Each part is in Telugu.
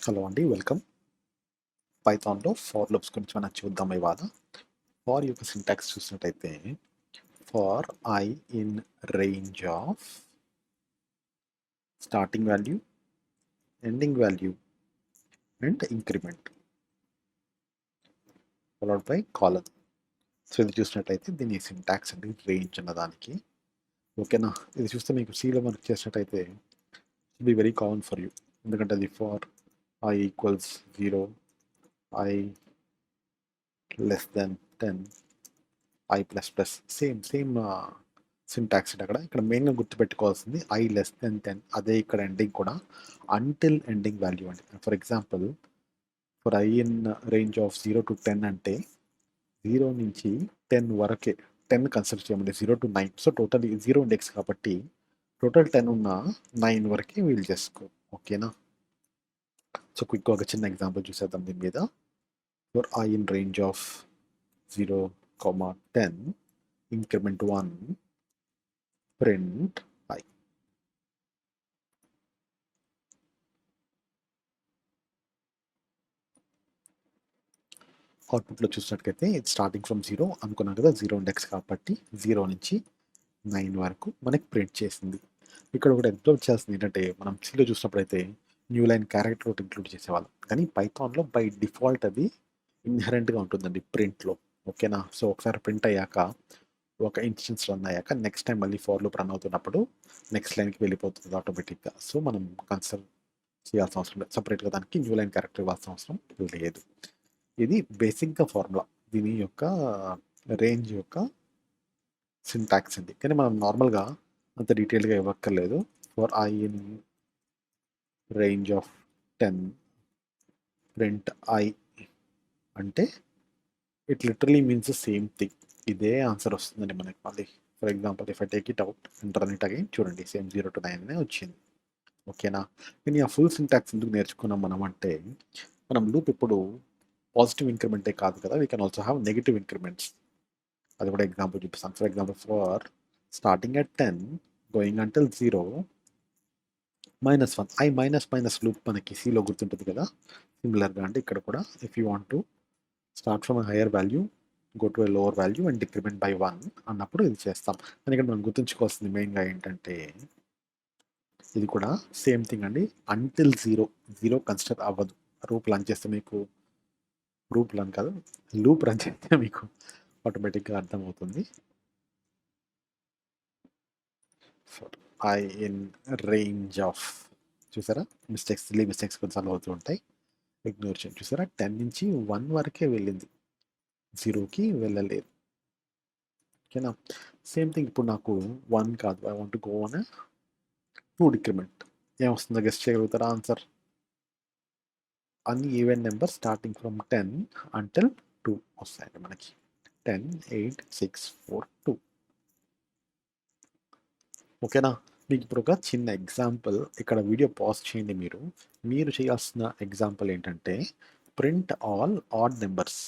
హలో అండి, వెల్కమ్. పైథాన్లో ఫార్ లూప్స్ గురించి మనం చూద్దాం ఇవాళ. ఫార్ యొక్క సింటాక్స్ చూసినట్టయితే for I in range of starting value, ending value and increment followed by colon. So ఇది చూసినట్లయితే దీని సింటాక్స్ అండి, రేంజ్ అన్నదానికి. ఓకేనా, ఇది చూస్తే మీకు సీలో మనకు చేసినట్టయితే be very common for you, ఎందుకంటే అది for I equals 0, I less than 10, I plus plus same syntax ఇక్కడ మెయిన్గా గుర్తుపెట్టుకోవాల్సింది ఐ లెస్ దెన్ 10. అదే ఇక్కడ ఎండింగ్ కూడా అంటిల్ ఎండింగ్ వాల్యూ అండి. For example for I in range of 0 to 10 అంటే 0 నుంచి 10 వరకే, 10 కన్సిడర్ చేయమండి, 0 to 9. సో టోటల్ 0 ఇండెక్స్ కాబట్టి టోటల్ 10 ఉన్న 9 వరకే వీల్ చేసుకో. ఓకేనా, సో క్విక్గా ఒక చిన్న ఎగ్జాంపుల్ చూసేద్దాం దీని మీద. For I in range of 0, 10 increment 1 print I. అవుట్పుట్లో చూసినట్లయితే ఇది స్టార్టింగ్ ఫ్రమ్ 0 అనుకున్నాం కదా, 0 ఇండెక్స్ కాబట్టి 0 నుంచి 9 వరకు మనకి ప్రింట్ చేసింది. ఇక్కడ ఒకటి అబ్జర్వ్ చేయాల్సింది ఏంటంటే, మనం సిలో చూసినప్పుడైతే న్యూ లైన్ క్యారెక్టర్ ఒకటి ఇంక్లూడ్ చేసేవాళ్ళం, కానీ పైథాన్లో బై డిఫాల్ట్ అది ఇన్హెరెంట్గా ఉంటుందండి ప్రింట్లో. ఓకేనా, సో ఒకసారి ప్రింట్ అయ్యాక ఒక ఇన్స్టెన్స్ రన్ అయ్యాక నెక్స్ట్ టైం మళ్ళీ ఫార్ లూప్ రన్ అవుతున్నప్పుడు నెక్స్ట్ లైన్కి వెళ్ళిపోతుంది ఆటోమేటిక్గా. సో మనం కన్సిడర్ చేయాల్సిన అవసరం లేదు, సపరేట్గా దానికి న్యూ లైన్ క్యారెక్టర్ ఇవ్వాల్సిన అవసరం లేదు. ఇది బేసిక్గా ఫార్ములా, దీని యొక్క రేంజ్ యొక్క సింటాక్స్ అండి. కానీ మనం నార్మల్గా అంత డీటెయిల్గా ఇవ్వక్కర్లేదు. For I in range of 10 print I అంటే it literally means the same thing. ఇదే ఆన్సర్ వస్తుందండి మనకి మళ్ళీ. For example if I take it out internet again, చూడండి సేమ్ 0 to 9 అనే వచ్చింది. ఓకేనా, కానీ ఆ ఫుల్ సింటాక్స్ ఎందుకు నేర్చుకున్నాం మనం అంటే, మనం లూప్ ఇప్పుడు పాజిటివ్ ఇంక్రిమెంటే కాదు కదా, we can also have negative increments. అది కూడా ఎగ్జాంపుల్ చూపిస్తాను. For example for starting at 10 going until 0 -1, I minus loop మనకి సిలో గుర్తుంటుంది కదా. సిమిలర్గా అంటే ఇక్కడ కూడా if you want to start from higher value go to a lower value and decrement by 1 అన్నప్పుడు ఇది చేస్తాం. కానీ ఇక్కడ మనం గుర్తుంచుకోవాల్సింది మెయిన్గా ఏంటంటే, ఇది కూడా సేమ్ థింగ్ అండి, అంటిల్ 0 కన్సిడర్ అవ్వదు. లూప్ రన్ చేస్తే మీకు లూప్ రన్ చేస్తే మీకు ఆటోమేటిక్గా అర్థమవుతుంది. ఐ ఇన్ రేంజ్ ఆఫ్, చూసారా మిస్టేక్స్ కొన్నిసార్లు అవుతూ ఉంటాయి, ఇగ్నోర్ చేయండి. చూసారా 10 నుంచి 1 వరకే వెళ్ళింది, 0కి వెళ్ళలేదు. ఓకేనా, సేమ్ థింగ్ ఇప్పుడు నాకు 1 కాదు, I want go on 2 decrement. ఏమొస్తుందో గెస్ట్ చేయగలుగుతారా ఆన్సర్? అన్ని even number starting from 10 until 2 వస్తాయండి మనకి. 10, 8, 6, 4, 2. ఓకేనా, మీకు ఇప్పుడు ఒక చిన్న ఎగ్జాంపుల్, ఇక్కడ వీడియో పాజ్ చేయండి. మీరు చేయాల్సిన ఎగ్జాంపుల్ ఏంటంటే print all odd numbers.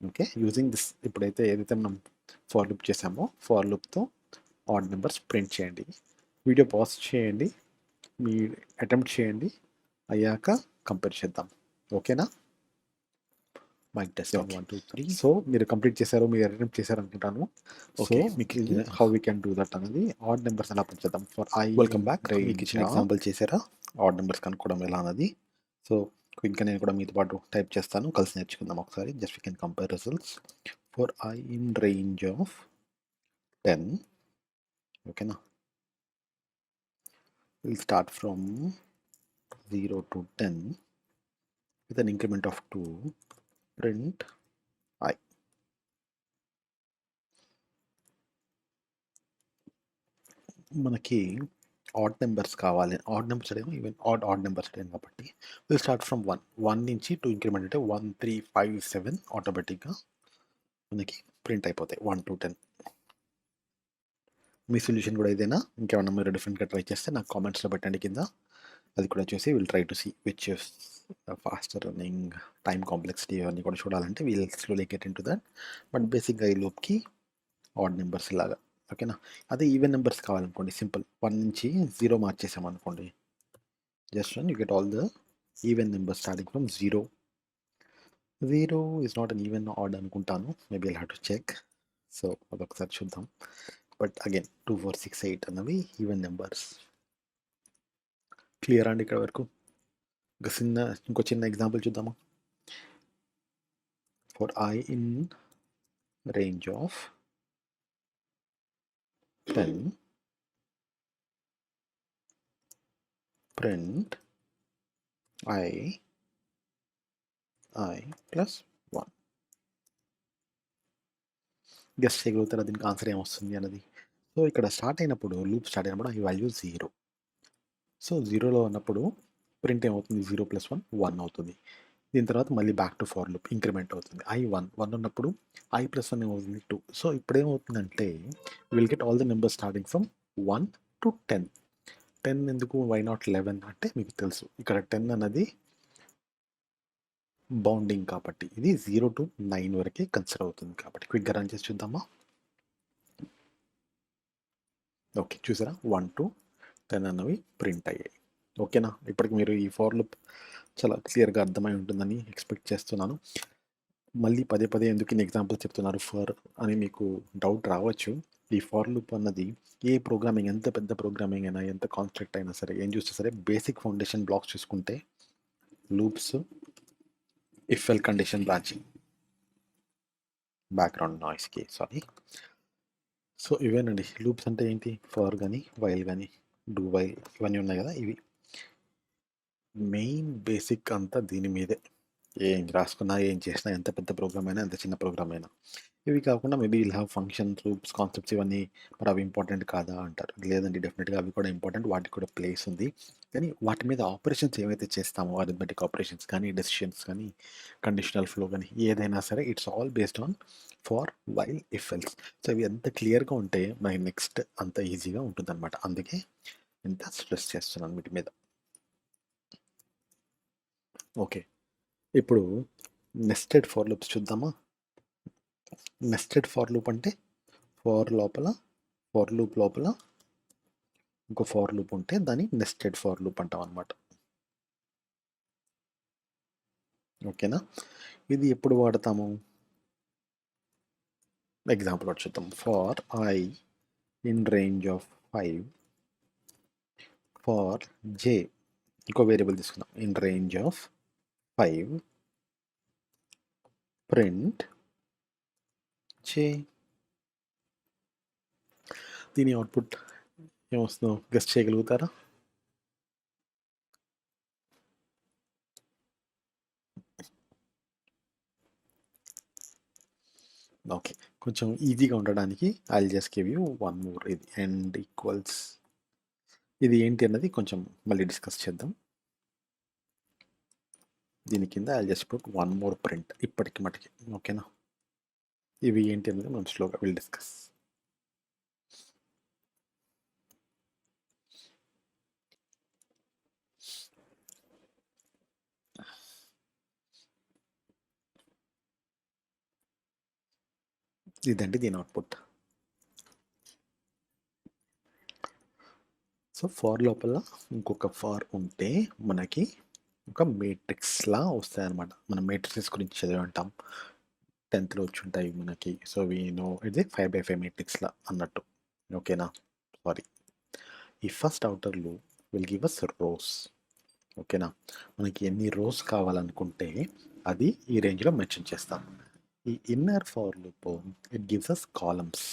Okay, using this, ఇప్పుడైతే ఏదైతే మనం ఫార్ లూప్ చేసామో ఫార్ లూప్తో ఆడ్ నెంబర్స్ ప్రింట్ చేయండి. వీడియో పాజ్ చేయండి, మీ అటెంప్ట్ చేయండి, అయ్యాక కంపేర్ చేద్దాం. ఓకేనా, మైక్ టెస్ట్ 1 2 3. సో మీరు కంప్లీట్ చేశారు, మీరు అటెంప్ట్ చేశారు అనుకుంటాను. సో మీకు how we can do that అనేది ఆడ్ నెంబర్స్ ఎలా ప్రింట్ చేద్దాం. For I welcome back. మీకు ఇచ్చిన ఎగ్జాంపుల్ చేశారా ఆడ్ నెంబర్స్ కనుక్కోవడం ఎలా అన్నది. సో క్విక్గా నేను కూడా మీతో పాటు టైప్ చేస్తాను, కలిసి నేర్చుకుందాం ఒకసారి. Just we can compare results. For I in range of 10, ఓకేనా, will start from 0 to 10 with an increment of 2, print I. మనకి ఆడ్ నెంబర్స్ కావాలి, ఆడ్ నెంబర్స్ అడిగాము, ఈవెన్ ఆడ్ నెంబర్స్ అడిగాం కాబట్టి విల్ స్టార్ట్ ఫ్రమ్ 1 నుంచి 2 ఇంక్రిమెంట్ అంటే 1, 3, 5, 7 ఆటోమేటిక్గా మనకి ప్రింట్ అయిపోతాయి 1 to 10. మీ సొల్యూషన్ కూడా ఇదేనా? ఇంకేమన్నా మీరు డిఫరెంట్గా ట్రై చేస్తే నాకు కామెంట్స్లో పెట్టండి కింద, అది కూడా చూసి will try to see which faster running, time complexity అవన్నీ కూడా చూడాలంటే we'll slowly get into that. But బేసిక్గా ఈ లూప్కి ఆడ్ నెంబర్స్ ఇలాగా. ఓకేనా, అదే ఈవెన్ నెంబర్స్ కావాలనుకోండి, సింపుల్ 1 నుంచి 0 మార్చేసామనుకోండి, just run, you get all the even number starting from 0. 0 is not an even odd అనుకుంటాను. Maybe I'll have to check. So అదొకసారి చూద్దాం. బట్ అగైన్ 2, 4, 6, 8 అన్నవి ఈవెన్ నెంబర్స్. క్లియర్ అండి ఇక్కడ వరకు? ఇంకో చిన్న ఎగ్జాంపుల్ చూద్దామా? For I in range of 10, print I plus 1. Guess చేయగలుగుతారా దీనికి ఆన్సర్ ఏమొస్తుంది అన్నది? సో ఇక్కడ లూప్ స్టార్ట్ అయినప్పుడు ఈ వాల్యూ 0. సో 0లో ఉన్నప్పుడు ప్రింట్ ఏమవుతుంది? 0 + 1 1 అవుతుంది. దీని తర్వాత మళ్ళీ back to for loop increment అవుతుంది. I 1 ఉన్నప్పుడు I + 1 ఏమవుతుంది? 2. సో ఇప్పుడు ఏమవుతుందంటే will get all the numbers starting from 1 to 10. 10 ఎందుకు? వై నాట్ 11 అంటే మీకు తెలుసు ఇక్కడ 10 అన్నది బౌండింగ్ కాబట్టి ఇది 0 to 9 వరకే కన్సిడర్ అవుతుంది కాబట్టి క్విక్గా రన్ చేసి చూద్దామా? ఓకే, చూసారా 1 to 10 అన్నవి ప్రింట్ అయ్యాయి. ఓకేనా? ఇప్పటికి మీరు ఈ ఫార్ లూప్ చాలా క్లియర్గా అర్థమై ఉంటుందని ఎక్స్పెక్ట్ చేస్తున్నాను. మళ్ళీ పదే పదే ఎందుకు ఇన్ని ఎగ్జాంపుల్ చెప్తున్నారు ఫర్ అని మీకు డౌట్ రావచ్చు. ఈ ఫార్ లూప్ అన్నది ఏ ప్రోగ్రామింగ్, ఎంత పెద్ద ప్రోగ్రామింగ్ అయినా, ఎంత కాన్స్ట్రక్ట్ అయినా సరే, ఏం చూస్తే సరే బేసిక్ ఫౌండేషన్ బ్లాక్స్ చూసుకుంటే loops, if else condition, branching, background నాయిస్కి సారీ. సో ఇవేనండి లూప్స్ అంటే ఏంటి? ఫర్ కానీ, వైల్ కానీ, డూ వైల్ ఇవన్నీ ఉన్నాయి కదా, ఇవి మెయిన్ బేసిక్ అంతా దీని మీదే. ఏం రాసుకున్నా, ఏం చేసినా, ఎంత పెద్ద ప్రోగ్రామ్ అయినా, ఎంత చిన్న ప్రోగ్రామ్ అయినా. ఇవి కాకుండా maybe will have functions, loops, concepts ఇవన్నీ. మరి అవి ఇంపార్టెంట్ కాదా అంటారు. లేదండి, డెఫినెట్గా అవి కూడా ఇంపార్టెంట్, వాటికి కూడా ప్లేస్ ఉంది. కానీ వాటి మీద ఆపరేషన్స్ ఏవైతే చేస్తామో, అరిథమెటిక్ ఆపరేషన్స్ కానీ, డెసిషన్స్ కానీ, కండిషనల్ ఫ్లో కానీ, ఏదైనా సరే it's all based on for, while, if else. So ఇవి ఎంత క్లియర్గా ఉంటే మై నెక్స్ట్ అంత ఈజీగా ఉంటుందన్నమాట. అందుకే ఇంత స్ట్రెస్ చేస్తున్నాను వీటి మీద. ఓకే, ఇప్పుడు నెస్టెడ్ ఫార్ లూప్స్ చూద్దామా? నెస్టెడ్ ఫార్ లూప్ అంటే ఫార్ లూప్ లోపల ఇంకో ఫార్ లూప్ ఉంటే దాన్ని నెస్టెడ్ ఫార్ లూప్ అంటాం అనమాట. ఓకేనా? ఇది ఎప్పుడు వాడతాము? ఎగ్జాంపుల్ ఒకటి చూద్దాం. For I in range of 5, for J, ఇంకో వేరియబుల్ తీసుకుందాం, in range of 5 print J. దీని అవుట్పుట్ ఏమొస్తుందో గెస్ చేయగలుగుతారా? ఓకే, కొంచెం ఈజీగా ఉండడానికి I'll just give you one more. ఇది అండ్ ఈక్వల్స్, ఇది ఏంటి అన్నది కొంచెం మళ్ళీ డిస్కస్ చేద్దాం. దీని కింద I'll just put one more print ఇప్పటికి మటుకి. ఓకేనా? ఇవి ఏంటి అన్నది మనం స్లోగా విల్ డిస్కస్. ఇదండి దీని అవుట్పుట్. సో ఫార్ లోపల ఇంకొక ఫార్ ఉంటే మనకి ఒక మేట్రిక్స్లా వస్తాయి అనమాట. మనం మేట్రిక్స్ గురించి చదివి ఉంటాం, 10th వచ్చి ఉంటాయి మనకి. సో వీ నో ఇది 5x5 మేట్రిక్స్లా అన్నట్టు. ఓకేనా? సారీ, ఈ ఫస్ట్ అవుటర్లో విల్ గివ్ అస్ రోస్. ఓకేనా? మనకి ఎన్ని రోస్ కావాలనుకుంటే అది ఈ రేంజ్లో మెన్షన్ చేస్తాం. ఈ inner for loop it gives us columns.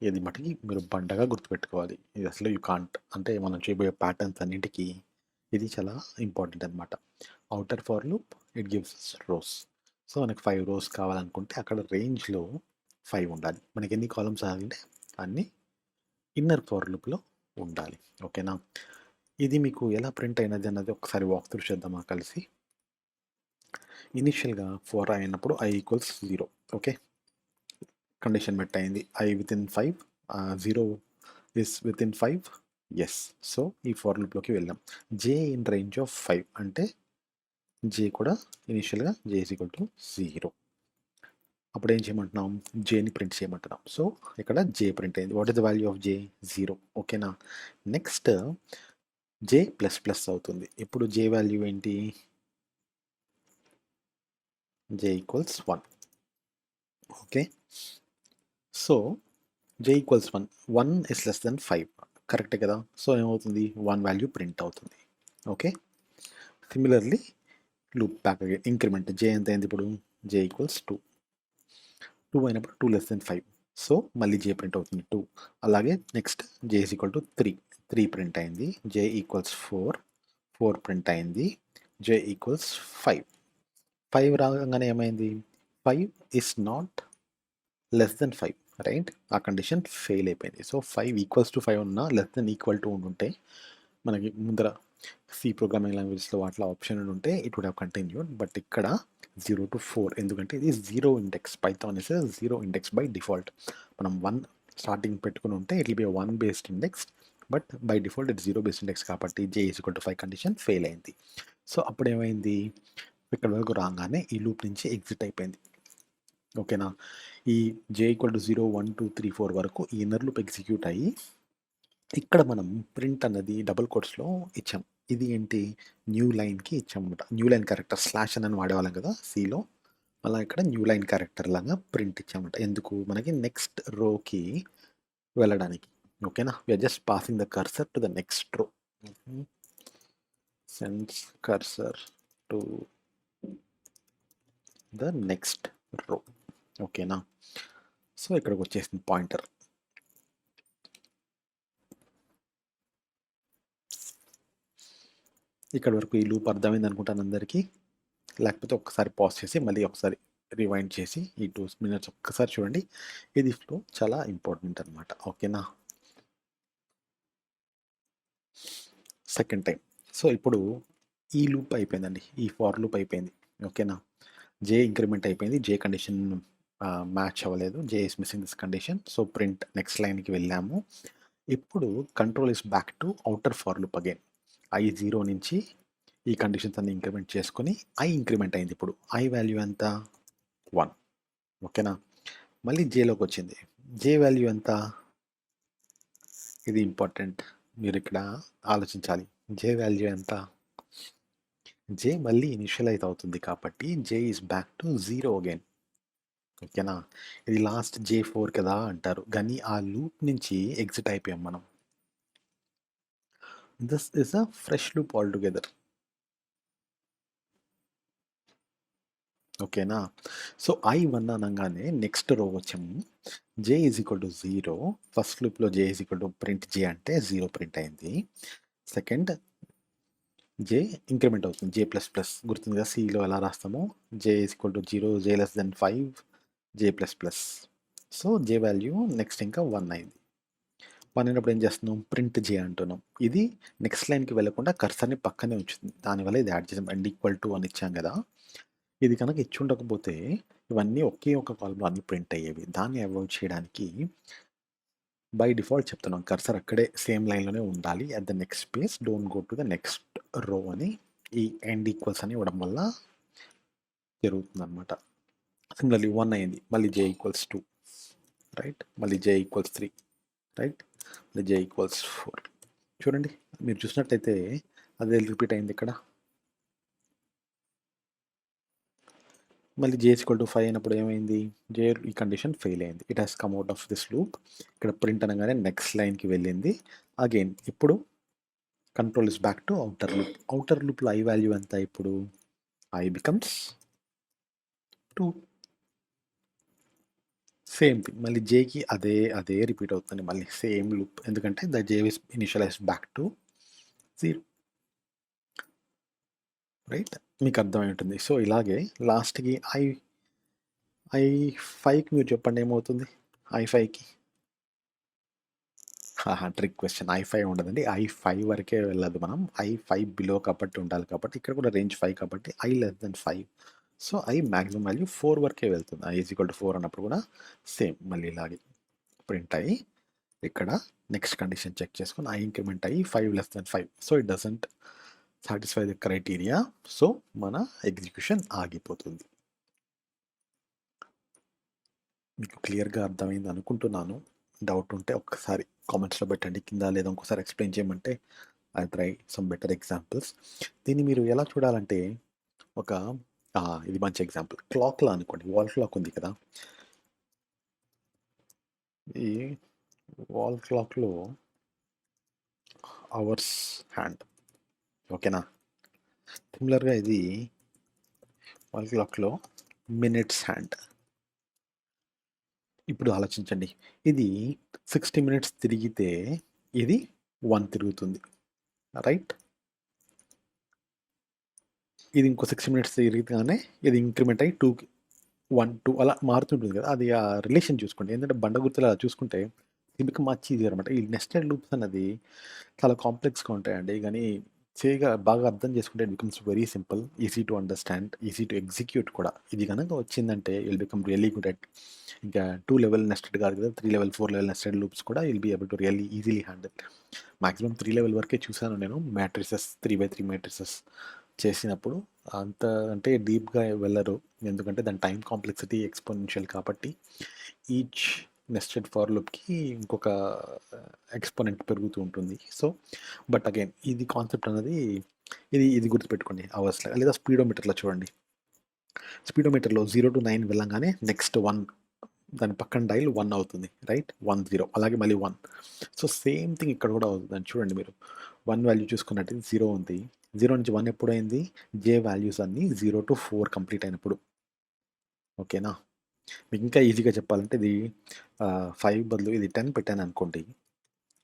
ఇది మటుకి మీరు బండగా గుర్తుపెట్టుకోవాలి. ఇది అసలు యూ కాంట్, అంటే మనం చేయబోయే ప్యాటర్న్స్ అన్నింటికి ఇది చాలా ఇంపార్టెంట్ అనమాట. Outer for loop it gives rows. So మనకి 5 రోస్ కావాలనుకుంటే అక్కడ రేంజ్లో 5 ఉండాలి. మనకి ఎన్ని కాలమ్స్ కావాలంటే అన్ని ఇన్నర్ ఫార్ లూప్లో ఉండాలి. ఓకేనా? ఇది మీకు ఎలా ప్రింట్ అయినది అన్నది ఒకసారి వాక్ త్రూ చేద్దామా కలిసి. ఇనిషియల్గా ఫార్ అయినప్పుడు I equals 0. Okay, condition met అయింది. I within 5, 0 is within 5, yes. So ఈ ఫార్ లూప్లోకి వెళ్ళాం. J ఇన్ రేంజ్ ఆఫ్ 5 అంటే J కూడా ఇనిషియల్గా J ఈజ్ ఈక్వల్ టు 0. అప్పుడు ఏం చేయమంటున్నాం? Jని ప్రింట్ చేయమంటున్నాం. సో ఇక్కడ J ప్రింట్ అయింది. What is the value of J? 0. ఓకేనా? నెక్స్ట్ జే ప్లస్ ప్లస్ అవుతుంది. ఇప్పుడు జే వాల్యూ ఏంటి? J equals 1. Okay. So J equals 1. 1 is less than 5. కరెక్టే కదా? సో ఏమవుతుంది? 1 వాల్యూ ప్రింట్ అవుతుంది. Okay. Similarly loop back again increment J ఎంత అయింది ఇప్పుడు? జే ఈక్వల్స్ 2. 2 అయినప్పుడు 2 లెస్ దెన్ 5. సో మళ్ళీ జే ప్రింట్ అవుతుంది 2. అలాగే next J is equal to 3. 3 print అయింది. జే ఈక్వల్స్ 4. 4 ప్రింట్ అయింది. జే ఈక్వల్స్ 5. 5 రాగానే ఏమైంది? 5 is not less than 5, right? ఆ కండిషన్ ఫెయిల్ అయిపోయింది. సో 5 ఈక్వల్స్ టు 5 ఉన్నా లెస్ దెన్ ఈక్వల్ టు ఉంటే మనకి ముందర సి ప్రోగ్రామింగ్ లాంగ్వేజ్లో వాటిలో ఆప్షన్ ఉంటే it would have continued. But ఇక్కడ 0 to 4 ఎందుకంటే ఇది zero index. Python is zero index by default. మనం 1 స్టార్టింగ్ పెట్టుకుని ఉంటే it will be 1 based index, but by default it zero based index కాబట్టి J is equal to 5 condition fail అయింది. సో అప్పుడు ఏమైంది? ఇక్కడ వరకు రాగానే ఈ లూప్ నుంచి ఎగ్జిట్ అయిపోయింది. ఓకేనా? ఈ జే ఈక్వల్ టు 0 1 2 3 4 వరకు ఈ ఇన్నర్ లూప్ ఎగ్జిక్యూట్ అయ్యి ఇక్కడ మనం ప్రింట్ అన్నది డబుల్ కోట్స్లో ఇచ్చాం. ఇది ఏంటి? న్యూ లైన్కి ఇచ్చామన్నమాట. న్యూ లైన్ క్యారెక్టర్ స్లాష్ అని వాడేవాళ్ళం కదా సిలో, అలా ఇక్కడ న్యూ లైన్ క్యారెక్టర్ లాగా ప్రింట్ ఇచ్చామన్నమాట. ఎందుకు? మనకి నెక్స్ట్ రోకి వెళ్ళడానికి. ఓకేనా? We're just passing the cursor to the next row. Sends cursor to the next row. ఓకేనా? సో ఇక్కడికి వచ్చేసింది పాయింటర్. ఇక్కడ వరకు ఈ లూప్ అర్థమైంది అనుకుంటాను అందరికీ. లేకపోతే ఒక్కసారి పాజ్ చేసి మళ్ళీ ఒకసారి రివైండ్ చేసి ఈ 2 minutes ఒక్కసారి చూడండి. ఇది ఫ్లో చాలా ఇంపార్టెంట్ అనమాట. ఓకేనా? Second time. సో ఇప్పుడు ఈ లూప్ అయిపోయిందండి. ఈ ఫార్ లూప్ అయిపోయింది. ఓకేనా? జే ఇంక్రిమెంట్ అయిపోయింది. జే కండిషన్ మ్యాచ్ అవ్వలేదు. J is missing this condition. So print next లైన్కి వెళ్ళాము. ఇప్పుడు control is back to outer for loop again. I 0 నుంచి ఈ కండిషన్స్ అన్ని ఇంక్రిమెంట్ చేసుకొని ఐ ఇంక్రిమెంట్ అయింది. ఇప్పుడు ఐ వాల్యూ ఎంత? 1. ఓకేనా? మళ్ళీ జేలోకి వచ్చింది. జే వాల్యూ ఎంత? ఇది ఇంపార్టెంట్, మీరు ఇక్కడ ఆలోచించాలి. జే వాల్యూ ఎంత? జే మళ్ళీ ఇనిషియలైజ్ అవుతుంది కాబట్టి J is back to 0 again. ఓకేనా? ఇది లాస్ట్ J4 కదా అంటారు, కానీ ఆ లూప్ నుంచి ఎగ్జిట్ అయిపోయాం మనం. This is a fresh loop all together. ఓకేనా? సో I1 అనగానే నెక్స్ట్ రో వచ్చాము. జే ఈజ్ ఈక్వల్ టు 0. ఫస్ట్ లూప్లో జే ఈజ్ ఈక్వల్ టు ప్రింట్ జే అంటే 0 ప్రింట్ అయింది. సెకండ్ జే ఇంక్రిమెంట్ అవుతుంది. జే ప్లస్ ప్లస్ గుర్తుంది కదా సిలో ఎలా రాస్తామో? J is equal to 0, J less than 5, J plus plus. So J value next ఇంకా 1 అయింది. 1 అయినప్పుడు ఏం చేస్తున్నాం? ప్రింట్ జే అంటున్నాం. ఇది నెక్స్ట్ లైన్కి వెళ్ళకుండా కర్సర్ని పక్కనే ఉంచుతుంది. దానివల్ల ఇది యాడ్ చేసాం. అండ్ ఈక్వల్ టు అని ఇచ్చాం కదా. ఇది కనుక ఇచ్చి ఉండకపోతే ఇవన్నీ ఒకే ఒక కాలంలో అన్ని ప్రింట్ అయ్యేవి. దాన్ని అవాయిడ్ చేయడానికి బై డిఫాల్ట్ చెప్తున్నాం కర్సర్ అక్కడే సేమ్ లైన్లోనే ఉండాలి. At the next space don't go to the next రో అని ఈ ఎండ్ ఈక్వల్స్ అని ఇవ్వడం వల్ల జరుగుతుంది అనమాట. సిమిలర్లీ 1 అయింది. మళ్ళీ జే ఈక్వల్స్ 2, రైట్? మళ్ళీ జే ఈక్వల్స్ 3, రైట్? మళ్ళీ జే ఈక్వల్స్ 4. చూడండి, మీరు చూసినట్లయితే అదే రిపీట్ అయింది ఇక్కడ. మళ్ళీ జే ఈక్వల్ టు 5 అయినప్పుడు ఏమైంది? జే ఈ కండిషన్ ఫెయిల్ అయింది. It has come out of this loop. ఇక్కడ ప్రింట్ అనగానే నెక్స్ట్ లైన్కి వెళ్ళింది. అగైన్ ఇప్పుడు control is back to outer loop. Outer లూప్లో ఐ వాల్యూ ఎంత? ఇప్పుడు ఐ బికమ్స్ 2. సేమ్ థింగ్ మళ్ళీ జేకి అదే రిపీట్ అవుతుంది. మళ్ళీ సేమ్ లూప్, ఎందుకంటే the J is initialise back to 0, right? మీకు అర్థమై ఉంటుంది. సో ఇలాగే లాస్ట్కి I5కి మీరు చెప్పండి ఏమవుతుంది? I5కి ట్రిక్ క్వశ్చన్. I5 ఉండదండి. I5 వరకే వెళ్ళదు. మనం I5 బిలో కాబట్టి ఉండాలి, కాబట్టి ఇక్కడ కూడా రేంజ్ 5 కాబట్టి I less than 5. So I maximum value 4 వరకే వెళ్తుంది. I ఈజ్ ఈక్వల్ టు 4 అన్నప్పుడు కూడా సేమ్ మళ్ళీ ఇలాగే ప్రింట్ అయ్యి ఇక్కడ నెక్స్ట్ కండిషన్ చెక్ చేసుకొని I ఇంక్రిమెంట్ అయ్యి 5 less than 5. So it doesn't satisfy the criteria. So మన ఎగ్జిక్యూషన్ ఆగిపోతుంది. మీకు క్లియర్గా అర్థమైంది అనుకుంటున్నాను. డౌట్ ఉంటే ఒక్కసారి కామెంట్స్లో పెట్టండి కింద, లేదా ఇంకోసారి ఎక్స్ప్లెయిన్ చేయమంటే I try some better examples. దీన్ని మీరు ఎలా చూడాలంటే ఒక ఇది మంచి ఎగ్జాంపుల్. క్లాక్‌లా అనుకోండి. వాల్ క్లాక్ ఉంది కదా! ఈ వాల్ క్లాక్‌లో అవర్స్ హ్యాండ్ ఓకేనా? సిమిలర్‌గా ఇది వాల్ క్లాక్‌లో మినిట్స్ హ్యాండ్. ఇప్పుడు ఆలోచించండి. ఇది 60 మినిట్స్ తిరిగితే ఇది 1 తిరుగుతుంది. రైట్? ఇది ఇంకో 60 మినిట్స్ తిరగగానే ఇది ఇంక్రిమెంట్ అయ్యి 2కి 1, 2 అలా మారుతుంటుంది కదా! అది ఆ రిలేషన్ చూసుకోండి. ఎందుకంటే బండ గుర్తులు అలా చూసుకుంటే ఇది బికమ్ మచ్ ఈజియర్ అనమాట. ఈ నెస్టెడ్ లూప్స్ అన్నది చాలా కాంప్లెక్స్‌గా ఉంటాయండి. కానీ బాగా అర్థం చేసుకుంటే it becomes very simple, easy to understand, easy to execute కూడా. ఇది గనక వచ్చిందంటే will become really good at ఇంకా 2 లెవెల్ నెస్టెడ్ కాదు కదా! 3 లెవెల్, 4 లెవెల్ నెస్టెడ్ లూప్స్ కూడా will be able to really easily handle. Maximum 3 level వరకే చూసాను నేను. మ్యాట్రిసెస్ 3/3 మ్యాట్రిసెస్ చేసినప్పుడు. అంత అంటే డీప్‌గా వెళ్ళరు. ఎందుకంటే దాని టైమ్ కాంప్లెక్సిటీ ఎక్స్‌పోనెన్షియల్ కాబట్టి ఈచ్ నెస్టెడ్ ఫర్ లూప్‌కి ఇంకొక ఎక్స్‌పోనెంట్ పెరుగుతూ ఉంటుంది. సో, బట్ అగైన్ ఇది కాన్సెప్ట్ అనేది ఇది గుర్తుపెట్టుకోండి అవర్స్‌లో. లేదా స్పీడోమీటర్‌లో చూడండి. స్పీడోమీటర్‌లో 0-9 వెళ్ళంగానే నెక్స్ట్ 1 దాని పక్కన డయల్ 1 అవుతుంది. రైట్? 1, 0 అలాగే మళ్ళీ 1. సో, సేమ్ థింగ్ ఇక్కడ కూడా అవుతుందండి. చూడండి మీరు. 1 వాల్యూ చూసుకున్నట్టయితే 0 ఉంది. 0 నుంచి 1 ఎప్పుడైంది? జే వాల్యూస్ అన్నీ 0-4 కంప్లీట్ అయినప్పుడు. ఓకేనా? మీకు ఇంకా ఈజీగా చెప్పాలంటే ఇది 5 బదులు ఇది 10 పెట్టాననుకోండి.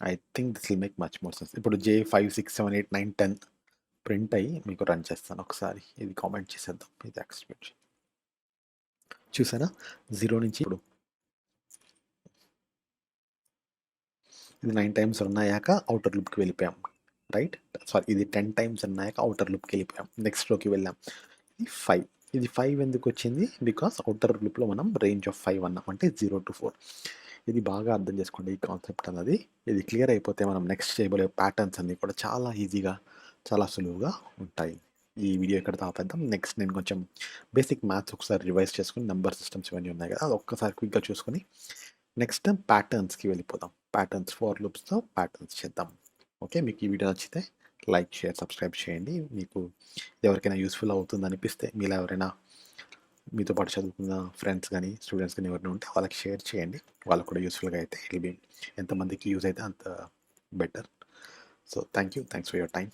I think this will make much more sense. ఇప్పుడు జే 5, 6, 7, 8, 9, 10 ప్రింట్ అయ్యి మీకు రన్ చేస్తాను ఒకసారి. ఇది కామెంట్ చేసేద్దాం. ఇది ఎక్స్‌పెక్ట్ చూసారా? 0 నుంచి ఇప్పుడు ఇది 9 టైమ్స్ రన్ అయ్యాక ఔటర్ లూప్‌కి వెళ్ళిపోయాం. రైట్? సారీ ఇది 10 టైమ్స్ రన్ అయ్యాక ఔటర్ లూప్‌కి వెళ్ళిపోయాం. నెక్స్ట్‌లోకి వెళ్ళాం. ఇది 5. ఇది 5 ఎందుకొచ్చింది? బికాస్ ఔటర్ లూప్‌లో మనం రేంజ్ ఆఫ్ 5 అన్నాం. అంటే 0-4. ఇది బాగా అర్థం చేసుకోండి ఈ కాన్సెప్ట్ అన్నది. ఇది క్లియర్ అయిపోతే మనం నెక్స్ట్ చేయబోయే ప్యాటర్న్స్ అన్నీ కూడా చాలా ఈజీగా, చాలా సులువుగా ఉంటాయి. ఈ వీడియో ఇక్కడితో ఆపేద్దాం. నెక్స్ట్ నేను కొంచెం బేసిక్ మ్యాథ్స్ ఒకసారి రివైజ్ చేసుకొని నంబర్ సిస్టమ్స్ ఇవన్నీ ఉన్నాయి కదా! అది ఒక్కసారి క్విక్‌గా చూసుకొని నెక్స్ట్ ప్యాటర్న్స్‌కి వెళ్ళిపోదాం. ప్యాటర్న్స్ ఫర్ లూప్స్‌తో ప్యాటర్న్స్ చేద్దాం. ఓకే. మీకు ఈ వీడియో నచ్చితే లైక్, షేర్, సబ్స్క్రైబ్ చేయండి. మీకు ఎవరికైనా యూస్‌ఫుల్ అవుతుందనిపిస్తే మీలో ఎవరైనా మీతో పాటు చదువుకున్న ఫ్రెండ్స్ గానీ, స్టూడెంట్స్ గానీ ఎవరైనా ఉంటే వాళ్ళకి షేర్ చేయండి. వాళ్ళకి కూడా యూస్‌ఫుల్‌గా అయితే ఇట్ విల్ బి ఎంతమందికి యూజ్ అయితే అంత better. So, thanks for your time.